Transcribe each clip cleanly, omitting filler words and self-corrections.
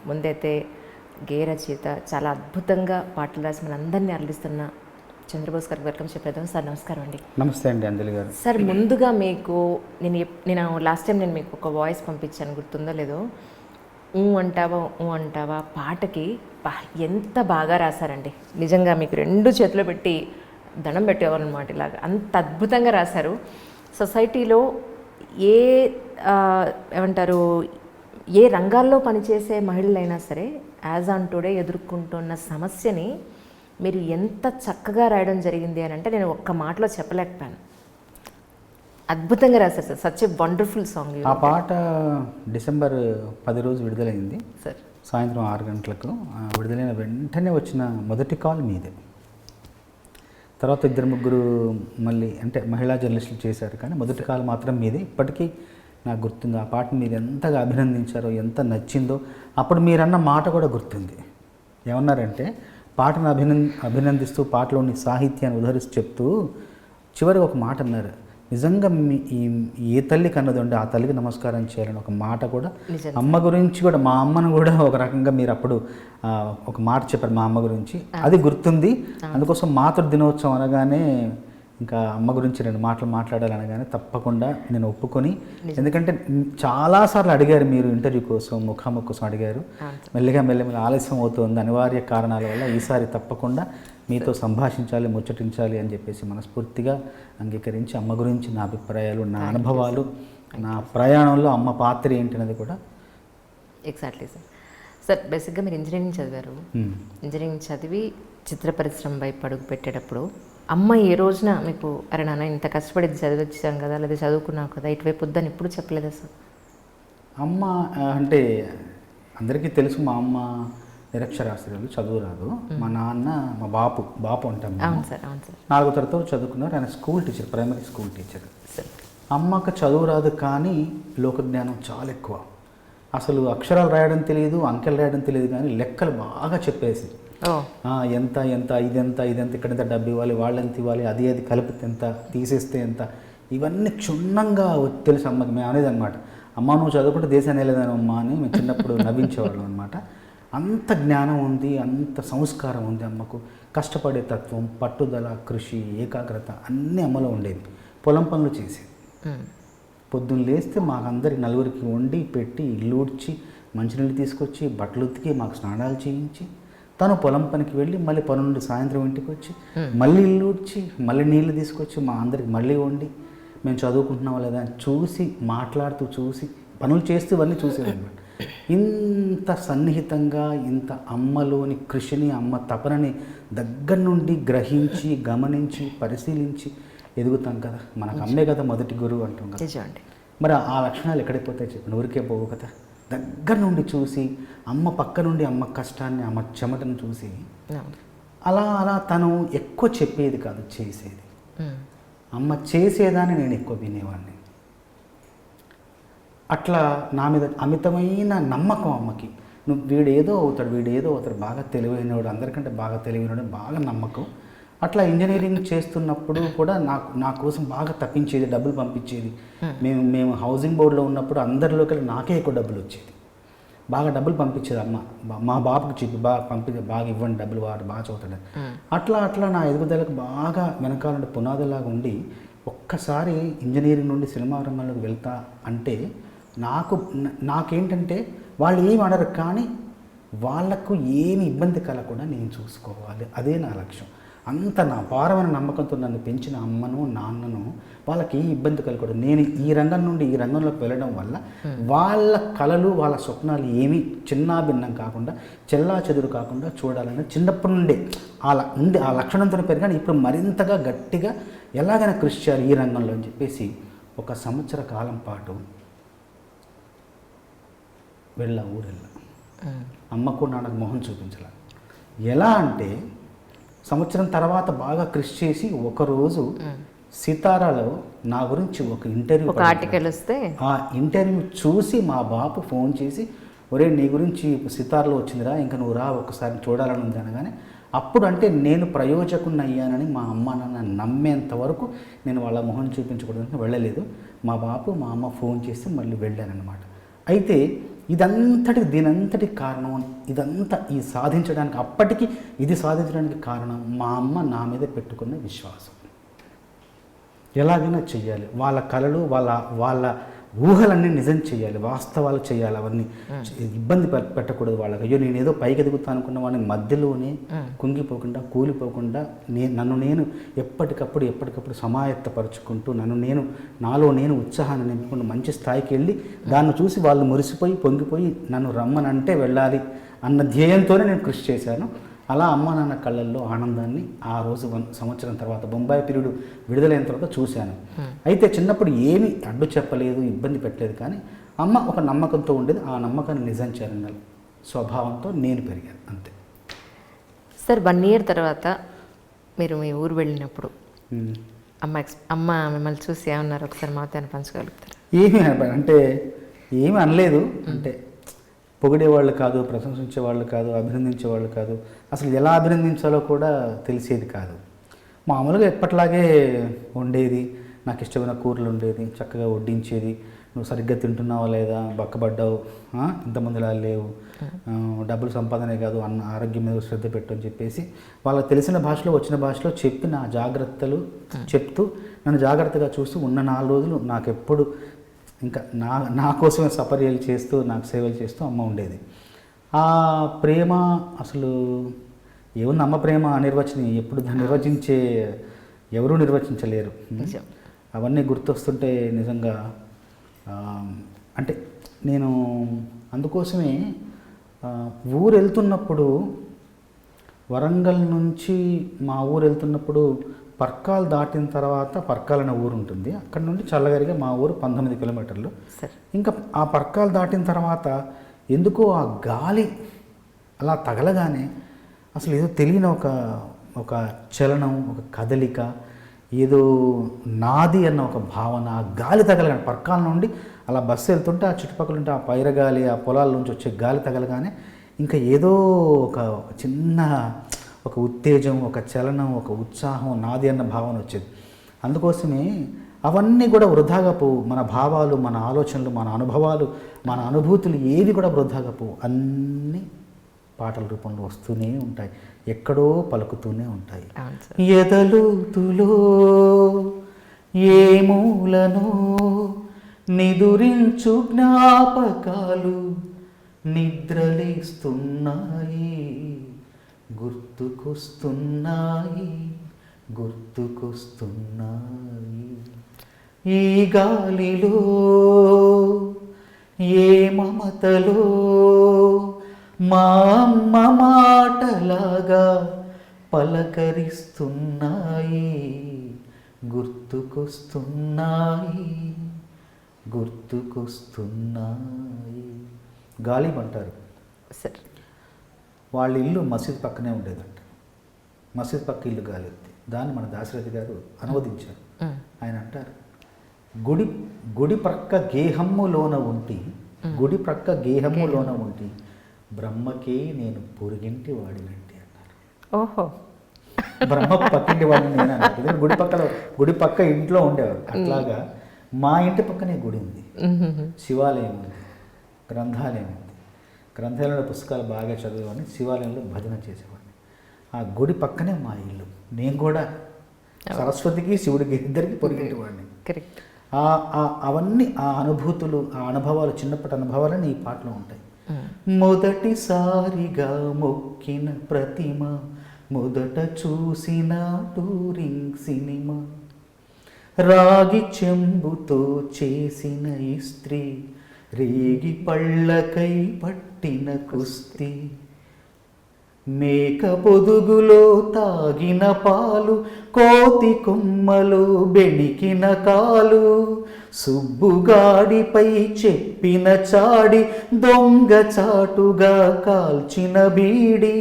ముందైతే గేయ రచయిత, చాలా అద్భుతంగా పాటలు రాసి మన అందరినీ అలరిస్తున్న చంద్రబోస్ గారికి వెల్కమ్ చెప్పేద్దాం. సార్ నమస్కారం అండి. నమస్తే అండి అంజలి గారు. సార్ ముందుగా మీకు నేను లాస్ట్ టైం నేను మీకు ఒక వాయిస్ పంపించాను, గుర్తుందో లేదో, ఊ అంటావా పాటకి ఎంత బాగా రాశారండి. నిజంగా మీకు రెండు చేతులు పెట్టి దండం పెట్టేవారు అనమాట. ఇలాగ అంత అద్భుతంగా రాశారు. సొసైటీలో ఏమంటారు, ఏ రంగాల్లో పనిచేసే మహిళలైనా సరే యాజ్ ఆన్ టుడే ఎదుర్కొంటున్న సమస్యని మీరు ఎంత చక్కగా రాయడం జరిగింది అని అంటే నేను ఒక్క మాటలో చెప్పలేకపోయాను. అద్భుతంగా రాశారు sir. Such a wonderful song. ఆ పాట డిసెంబర్ 10 రోజు విడుదలైంది సార్. సాయంత్రం 6 గంటలకు. విడుదలైన వెంటనే వచ్చిన మొదటి కాల్ మీదే. తర్వాత 2-3 మళ్ళీ అంటే మహిళా జర్నలిస్టులు చేశారు, కానీ మొదటి కాల్ మాత్రం మీదే. ఇప్పటికీ నాకు గుర్తుంది. ఆ పాట మీరు ఎంతగా అభినందించారో, ఎంత నచ్చిందో. అప్పుడు మీరన్న మాట కూడా గుర్తుంది. ఏమన్నారంటే, పాటను అభినందిస్తూ పాటలోని సాహిత్యాన్ని ఉదహరిస్తూ చెప్తూ చివరికి ఒక మాట అన్నారు, నిజంగా ఏ తల్లి కన్నది ఉంటే ఆ తల్లికి నమస్కారం చేయాలని ఒక మాట కూడా. అమ్మ గురించి కూడా, మా అమ్మను కూడా ఒక రకంగా మీరు అప్పుడు ఒక మాట చెప్పారు మా అమ్మ గురించి, అది గుర్తుంది. అందుకోసం మాతృ దినోత్సవం అనగానే ఇంకా అమ్మ గురించి 2 మాటలు మాట్లాడాలనగానే తప్పకుండా నేను ఒప్పుకొని, ఎందుకంటే చాలాసార్లు అడిగారు మీరు ఇంటర్వ్యూ కోసం, ముఖాముఖి కోసం అడిగారు. మెల్లిగా ఆలస్యం అవుతుంది అనివార్య కారణాల వల్ల. ఈసారి తప్పకుండా మీతో సంభాషించాలి, ముచ్చటించాలి అని చెప్పేసి మనస్ఫూర్తిగా అంగీకరించి అమ్మ గురించి నా అభిప్రాయాలు, నా అనుభవాలు, నా ప్రయాణంలో అమ్మ పాత్ర ఏంటనేది కూడా. Exactly sir. సార్ బేసిక్గా మీరు ఇంజనీరింగ్ చదివారు. ఇంజనీరింగ్ చదివి చిత్ర పరిశ్రమ వైపు అడుగు పెట్టేటప్పుడు అమ్మ ఏ రోజున మీకు అరే నాన్న ఇంత కష్టపడి చదివించాం కదా, లేదా చదువుకున్నావు కదా, ఇటువైపు వద్దని ఎప్పుడు చెప్పలేదా సార్? అమ్మ అంటే అందరికీ తెలుసు, మా అమ్మ నిరక్షరాస్యులు, చదువు రాదు. మా నాన్న మా బాపు అంటాం. అవును సార్, అవును సార్. 4వ తరగతి చదువుకున్నారు. ఆయన school teacher, primary school teacher. Sir అమ్మకు చదువు రాదు, కానీ లోకజ్ఞానం చాలా ఎక్కువ. అసలు అక్షరాలు రాయడం తెలియదు, అంకెలు రాయడం తెలియదు, కానీ లెక్కలు బాగా చెప్పేసి ఎంత ఇదెంత ఇక్కడంత డబ్బు ఇవ్వాలి, వాళ్ళెంత ఇవ్వాలి, అది కలిపితే ఎంత, తీసేస్తే ఎంత, ఇవన్నీ క్షుణ్ణంగా తెలుసు అమ్మకి. మేము అనేది అనమాట, అమ్మ నువ్వు చదువుకుంటే దేశాన్ని వెళ్ళేదాను అమ్మ అని మేము చిన్నప్పుడు నవ్వించేవాళ్ళం అనమాట. అంత జ్ఞానం ఉంది, అంత సంస్కారం ఉంది అమ్మకు. కష్టపడే తత్వం, పట్టుదల, కృషి, ఏకాగ్రత అన్నీ అమ్మలో ఉండేది. పొలం పనులు చేసేది. పొద్దున్న లేస్తే మాకందరికి 4గురికి వండి పెట్టి, ఇల్లు ఊడ్చి, మంచినీళ్ళు తీసుకొచ్చి, బట్టలు ఉతికి, మాకు స్నానాలు చేయించి, తను పొలం పనికి వెళ్ళి మళ్ళీ పొలం నుండి సాయంత్రం ఇంటికి వచ్చి మళ్ళీ ఇల్లు ఊడ్చి, మళ్ళీ నీళ్ళు తీసుకొచ్చి మా అందరికి మళ్ళీ వండి, మేము చదువుకుంటున్నామా లేదా అని చూసి, మాట్లాడుతూ చూసి, పనులు చేస్తూ ఇవన్నీ చూసేదన్నమాట. ఇంత సన్నిహితంగా, ఇంత అమ్మలోని కృషిని, అమ్మ తపనని దగ్గర నుండి గ్రహించి, గమనించి, పరిశీలించి ఎదుగుతాం కదా. మనకు అమ్మే కదా మొదటి గురువు అంటాం కదా. మరి ఆ లక్షణాలు ఎక్కడికి పోతాయి చెప్పండి, ఊరికే పోవు కదా. దగ్గర నుండి చూసి, అమ్మ పక్క నుండి అమ్మ కష్టాన్ని, అమ్మ చెమటను చూసి, అలా తను ఎక్కువ చెప్పేది కాదు, చేసేది. అమ్మ చేసేదాన్ని నేను ఎక్కువ వినేవాడిని. అట్లా నా మీద అమితమైన నమ్మకం అమ్మకి. వీడేదో అవుతాడు, బాగా తెలివైనవాడు, అందరికంటే బాగా తెలివైనవాడు, బాగా నమ్మకం. అట్లా ఇంజనీరింగ్ చేస్తున్నప్పుడు కూడా నా కోసం బాగా తప్పించేది, డబ్బులు పంపించేది. మేము హౌసింగ్ బోర్డులో ఉన్నప్పుడు అందరిలోకి నాకే ఎక్కువ డబ్బులు వచ్చేది. బాగా డబ్బులు పంపించేది అమ్మ. మా బాబుకి చెప్పి బాగా ఇవ్వండి డబ్బులు, వాడు బాగా చదువుతాడు. అట్లా నా ఎదుగుదలకు బాగా వెనకాల నుండి పునాదులాగా ఉండి, ఒక్కసారి ఇంజనీరింగ్ నుండి సినిమా రంగంలోకి వెళ్తా అంటే నాకేంటంటే వాళ్ళు ఏమి అనరు, కానీ వాళ్లకు ఏమి ఇబ్బంది కలగకుండా నేను చూసుకోవాలి, అదే నా లక్ష్యం. అంత నా పారమైన నమ్మకంతో నన్ను పెంచిన అమ్మను, నాన్నను వాళ్ళకి ఏ ఇబ్బంది కలగకూడదు. నేను ఈ రంగం నుండి ఈ రంగంలోకి వెళ్ళడం వల్ల వాళ్ళ కలలు, వాళ్ళ స్వప్నాలు ఏమీ చిన్నాభిన్నం కాకుండా, చెల్లా చెదురు కాకుండా చూడాలని చిన్నప్పటి నుండే ఆ లక్షణంతో పెరిగాను. ఇప్పుడు మరింతగా గట్టిగా ఎలాగైనా కృషి చేయాలి ఈ రంగంలో అని చెప్పేసి 1 సంవత్సర కాలం పాటు ఊరెళ్ళా. అమ్మకు నాన్నకు మొహం చూపించాల. ఎలా అంటే సంవత్సరం తర్వాత బాగా కృషి చేసి ఒకరోజు సితారాలో నా గురించి ఒక ఇంటర్వ్యూ, ఒక ఆర్టికల్ వస్తే ఆ ఇంటర్వ్యూ చూసి మా బాపు ఫోన్ చేసి, ఒరే నీ గురించి సితారాలో వచ్చిందిరా, ఇంకా నువ్వు రా ఒకసారి చూడాలని ఉంది అనగానే, అప్పుడు అంటే నేను ప్రయోజకుని అయ్యానని మా అమ్మ నాన్న నమ్మేంత వరకు నేను వాళ్ళ మొహం చూపించకూడదని వెళ్ళలేదు. మా బాపు మా అమ్మ ఫోన్ చేసి మళ్ళీ వెళ్ళానన్నమాట. అయితే దీనంతటికి కారణం, ఇదంతా ఈ సాధించడానికి, అప్పటికి ఇది సాధించడానికి కారణం మా అమ్మ నా మీద పెట్టుకున్న విశ్వాసం. ఎలాగైనా చెయ్యాలి, వాళ్ళ కళలు వాళ్ళ ఊహలన్నీ నిజం చేయాలి, వాస్తవాలు చేయాలి, అవన్నీ ఇబ్బంది పెట్టకూడదు వాళ్ళకి. అయ్యో నేనేదో పైకి ఎదుగుతా అనుకున్న వాడిని మధ్యలోనే కుంగిపోకుండా కూలిపోకుండా నన్ను నేను ఎప్పటికప్పుడు సమాయత్తపరుచుకుంటూ నాలో నేను ఉత్సాహాన్ని నింపుకుంటూ మంచి స్థాయికి వెళ్ళి దాన్ని చూసి వాళ్ళు మురిసిపోయి పొంగిపోయి నన్ను రమ్మనంటే వెళ్ళాలి అన్న ధ్యేయంతోనే నేను కృషి చేశాను. అలా అమ్మ నాన్న కళ్ళల్లో ఆనందాన్ని ఆ రోజు 1 సంవత్సరం తర్వాత బొంబాయి పీరియడ్ విడుదలైన తర్వాత చూశాను. అయితే చిన్నప్పుడు ఏమీ అడ్డు చెప్పలేదు, ఇబ్బంది పెట్టలేదు, కానీ అమ్మ ఒక నమ్మకంతో ఉండేది. ఆ నమ్మకాన్ని నిజం చేయాలన్న స్వభావంతో నేను పెరిగాను, అంతే. సార్ 1 year తర్వాత మీరు మీ ఊరు వెళ్ళినప్పుడు అమ్మ మిమ్మల్ని చూసి ఏమన్నారు ఒకసారి మాతో పంచగలుగుతారు? ఏమీ అనలేదు. అంటే పొగిడేవాళ్ళు కాదు, ప్రశంసించేవాళ్ళు కాదు, అభినందించేవాళ్ళు కాదు, అసలు ఎలా అభినందించాలో కూడా తెలిసేది కాదు. మామూలుగా ఎప్పట్లాగే ఉండేది. నాకు ఇష్టమైన కూరలు ఉండేది, చక్కగా వడ్డించేది. నువ్వు సరిగ్గా తింటున్నావా లేదా, బక్కబడ్డావు, ఇంతమందిలా లేవు, డబ్బులు సంపాదనే కాదు ఆరోగ్యం మీద శ్రద్ధ పెట్టు అని చెప్పేసి వాళ్ళకి తెలిసిన భాషలో వచ్చిన భాషలో చెప్పి నా జాగ్రత్తలు చెప్తూ నన్ను జాగ్రత్తగా చూస్తూ ఉన్న 4 రోజులు నాకెప్పుడు ఇంకా నా కోసమే సపర్యలు చేస్తూ నాకు సేవలు చేస్తూ అమ్మ ఉండేది. ఆ ప్రేమ అసలు ఏముంది, అమ్మ ప్రేమ అనిర్వచనీయం. ఎప్పుడు దాన్ని ఎవరూ నిర్వచించలేరు. అవన్నీ గుర్తొస్తుంటే నిజంగా అంటే నేను అందుకోసమే ఊరు వెళ్తున్నప్పుడు, వరంగల్ నుంచి మా ఊరు వెళ్తున్నప్పుడు పర్కాలు దాటిన తర్వాత పర్కాల్ అనే ఊరు ఉంటుంది. అక్కడ నుండి చల్లగరిగా మా ఊరు 19 కిలోమీటర్లు. ఇంకా ఆ పర్కాలు దాటిన తర్వాత ఎందుకో ఆ గాలి అలా తగలగానే అసలు ఏదో తెలియని ఒక చలనం, ఒక కదలిక, ఏదో నాది అన్న ఒక భావన. ఆ గాలి తగలగానే పర్కాల నుండి అలా బస్సు వెళ్తుంటే ఆ చుట్టుపక్కల ఉంటే ఆ పైరగాలి, ఆ పొలాల నుంచి వచ్చే గాలి తగలగానే ఇంకా ఏదో ఒక చిన్న ఒక ఉత్తేజం, ఒక చలనం, ఒక ఉత్సాహం, నాది అన్న భావన వచ్చేది. అందుకోసమే అవన్నీ కూడా వృధాగా పోవు. మన భావాలు, మన ఆలోచనలు, మన అనుభవాలు, మన అనుభూతులు ఏవి కూడా వృధాగా పోవు. అన్నీ పాటల రూపంలో వస్తూనే ఉంటాయి, ఎక్కడో పలుకుతూనే ఉంటాయి. ఎదలుతులో ఏ మూలనో నిదురించు జ్ఞాపకాలు నిద్రలేస్తున్నాయి, గుర్తుకొస్తున్నాయి. ఈ గాలిలో ఏ మమతలో మా అమ్మ మాటలాగా పలకరిస్తున్నాయి, గుర్తుకొస్తున్నాయి. గాలిబ్ అంటారు సార్. వాళ్ళ ఇల్లు మసీద్ పక్కనే ఉండేదంట. మసీద్ పక్క ఇల్లు గాలిబ్ది. దాన్ని మన దాశరథి గారు అనువదించారు. ఆయన అంటారు, గుడి ప్రక్క గేహమ్ములోన ఉంటి, బ్రహ్మకే నేను పొరుగింటి వాడినంటి అన్నారు. ఓహో, బ్రహ్మ పక్కింటి వాడిని నేను అన్నారు. గుడి పక్క ఇంట్లో ఉండేవారు. అట్లాగా మా ఇంటి పక్కనే గుడి ఉంది, శివాలయం ఉంది, గ్రంథాలయం ఉంది. గ్రంథాలయంలో పుస్తకాలు బాగా చదివేవాడిని, శివాలయంలో భజన చేసేవాడిని. ఆ గుడి పక్కనే మా ఇల్లు. నేను కూడా సరస్వతికి శివుడికి ఇద్దరికి పొరిగేవాడిని. కరెక్ట్. అవన్నీ ఆ అనుభూతులు, ఆ అనుభవాలు, చిన్నప్పటి అనుభవాలని ఈ పాటలో ఉంటాయి. మొదటిసారిగా మొక్కిన ప్రతిమ, మొదట చూసిన టూరింగ్ సినిమా, రాగి చెంబుతో చేసిన ఇస్త్రీ, రేగి పళ్ళకై పట్టిన కుస్తీ, మేక పొదుగులో తాగిన పాలు, కోతి కొమ్మలో బెణికిన కాలు, సుబ్బుగాడిపై చెప్పిన చాడి, దొంగ చాటుగా కాల్చిన బీడి,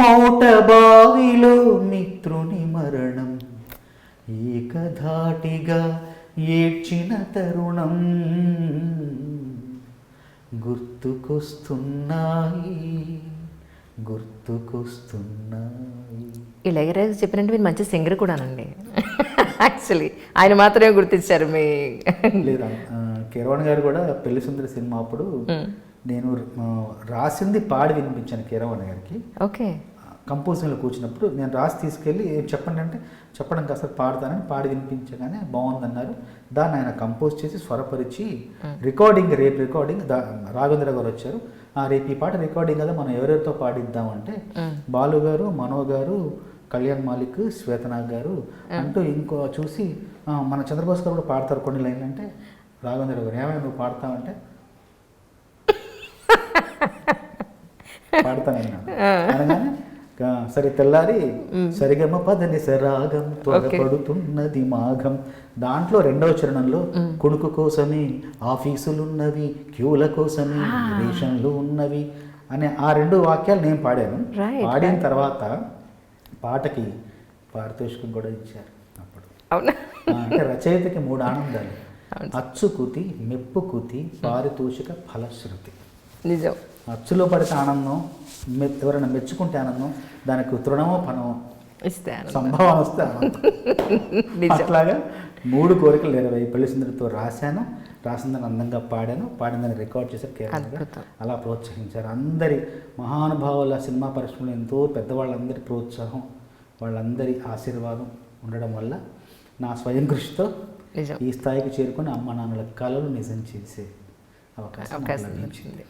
మోట బావిలో మిత్రుని మరణం, ఏకధాటిగా ఏడ్చిన తరుణం, గుర్తుకొస్తున్నాయి. ఇళయరాజా చెప్పినట్టు మీరు మంచి సింగర్ కూడానండి. యాక్చువల్లీ ఆయన మాత్రమే గుర్తించారు మీ. లేదా కీరవాణి గారు కూడా పెళ్లి సుందరి సినిమా అప్పుడు నేను రాసింది పాడి వినిపించాను కీరవాణి గారికి. ఓకే. కంపోజింగ్లో కూర్చున్నప్పుడు నేను రాసి తీసుకెళ్ళి చెప్పండి అంటే చెప్పడం కాస్త పాడతానని పాడి వినిపించగానే బాగుందన్నారు. దాన్ని ఆయన కంపోజ్ చేసి స్వరపరిచి రేపు రికార్డింగ్ రాఘవేంద్ర గారు వచ్చారు. రేపు ఈ పాట రికార్డింగ్ కదా, మనం ఎవరెవరితో పాడిద్దామంటే బాలు గారు, మనో గారు, కళ్యాణ్ మాలిక్, శ్వేతనాగ్ గారు అంటూ ఇంకో చూసి మన చంద్రబోస్ గారు కూడా పాడతారు కొన్ని లైన్లు అంటే రాఘవేంద్ర గారు ఏమైనా నువ్వు పాడతావంటే పాడతానన్నాను. అనగానే సరే తెల్లారి సరిగమ పదని సరాగం త్వరపడుతున్నది మాఘం, దాంట్లో రెండవ చరణంలో కొడుకు కోసమే ఆఫీసులున్నవి, క్యూల కోసమే రేషన్లు ఉన్నవి అనే ఆ 2 వాక్యాలు నేను పాడాను. పాడిన తర్వాత పాటకి పారితోషికం కూడా ఇచ్చారు అప్పుడు. అంటే రచయితకి 3 ఆనందాలు: అచ్చుకుతి, మెప్పుకుతి, పారితోషిక ఫలశ్రుతి. నిజం. అచ్చులో పడితే ఆనందం, ఎవరైనా మెచ్చుకుంటే ఆనందం, దానికి తృణమో ఫలమో ఇస్తే సంభావన వస్తే ఆనందం. అట్లాగా 3 కోరికలు నెరవేరాయి. పెళ్లి సుందరితో రాసిందని అందంగా పాడిందని రికార్డ్ చేశారు కేరళ. అలా ప్రోత్సహించారు. అందరి మహానుభావుల సినిమా పరిశ్రమలో ఎంతో పెద్దవాళ్ళందరి ప్రోత్సాహం, వాళ్ళందరి ఆశీర్వాదం ఉండడం వల్ల నా స్వయం కృషితో ఈ స్థాయికి చేరుకొని అమ్మ నాన్నల కలలు నిజం చేసే అవకాశం లభించింది.